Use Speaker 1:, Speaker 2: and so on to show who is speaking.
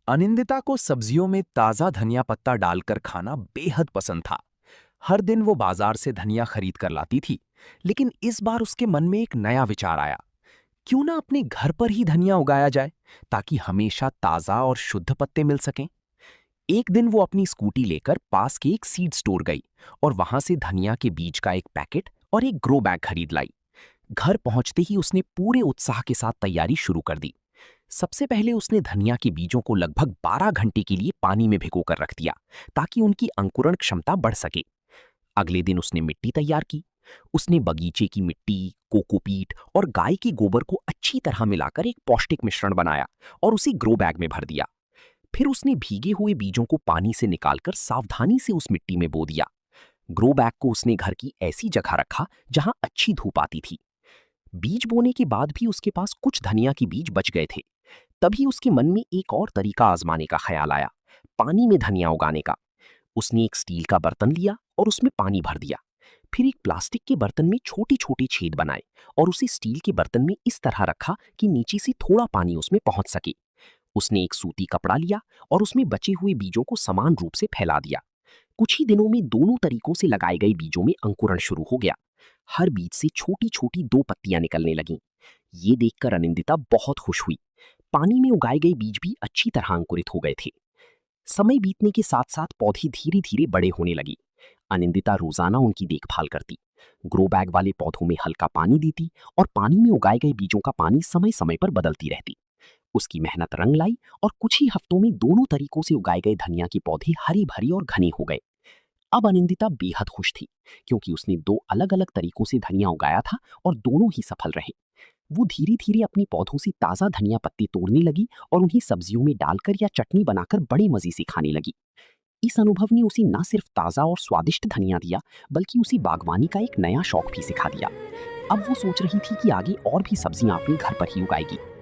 Speaker 1: अनिंदिता को सब्जियों में ताजा धनिया पत्ता डालकर खाना बेहद पसंद था। हर दिन वो बाजार से धनिया खरीद कर लाती थी, लेकिन इस बार उसके मन में एक नया विचार आया। क्यों ना अपने घर पर ही धनिया उगाया जाए, ताकि हमेशा ताजा और शुद्ध पत्ते मिल सकें। एक दिन वो अपनी स्कूटी लेकर पास के एक सीड स्टोर गई और वहां से धनिया के बीज का एक पैकेट और एक ग्रो बैग खरीद लाई। घर पहुंचते ही उसने पूरे उत्साह के साथ तैयारी शुरू कर दी। सबसे पहले उसने धनिया के बीजों को लगभग 12 घंटे के लिए पानी में भिगोकर रख दिया, ताकि उनकी अंकुरण क्षमता बढ़ सके। अगले दिन उसने मिट्टी तैयार की। उसने बगीचे की मिट्टी, कोकोपीट और गाय के गोबर को अच्छी तरह मिलाकर एक पौष्टिक मिश्रण बनाया और उसे ग्रो बैग में भर दिया। फिर उसने भीगे हुए बीजों को पानी से निकालकर सावधानी से उस मिट्टी में बो दिया। ग्रो बैग को उसने घर की ऐसी जगह रखा जहां अच्छी धूप आती थी। बीज बोने के बाद भी उसके पास कुछ धनिया के बीज बच गए थे। तभी उसके मन में एक और तरीका आजमाने का ख्याल आया, पानी में धनिया उगाने का। उसने एक स्टील का बर्तन लिया और उसमें पानी भर दिया। फिर एक प्लास्टिक के बर्तन में छोटे छोटे छेद बनाए और उसे स्टील के बर्तन में इस तरह रखा कि नीचे से थोड़ा पानी उसमें पहुंच सके। उसने एक सूती कपड़ा लिया और उसमें बचे हुए बीजों को समान रूप से फैला दिया। कुछ ही दिनों में दोनों तरीकों से लगाए गए बीजों में अंकुरण शुरू हो गया। हर बीज से छोटी छोटी दो पत्तियां निकलने लगीं। ये देखकर अनिंदिता बहुत खुश हुई। पानी में उगाए गए बीज भी अच्छी तरह अंकुरित हो गए थे। समय बीतने के साथ साथ पौधे धीरे धीरे बड़े होने लगी। अनिंदिता रोजाना उनकी देखभाल करती, ग्रो बैग वाले पौधों में हल्का पानी देती और पानी में उगाए गए बीजों का पानी समय समय पर बदलती रहती। उसकी मेहनत रंग लाई और कुछ ही हफ्तों में दोनों तरीकों से उगाए गए धनिया के पौधे हरी भरी और घने हो गए। अब अनिंदिता बेहद खुश थी, क्योंकि उसने दो अलग अलग तरीकों से धनिया उगाया था और दोनों ही सफल रहे। वो धीरे धीरे अपनी पौधों से ताजा धनिया पत्ते तोड़ने लगी और उन्हें सब्जियों में डालकर या चटनी बनाकर बड़े मजे से खाने लगी। इस अनुभव ने उसे न सिर्फ ताजा और स्वादिष्ट धनिया दिया, बल्कि उसे बागवानी का एक नया शौक भी सिखा दिया। अब वो सोच रही थी कि आगे और भी सब्जियां अपने घर पर ही उगाएगी।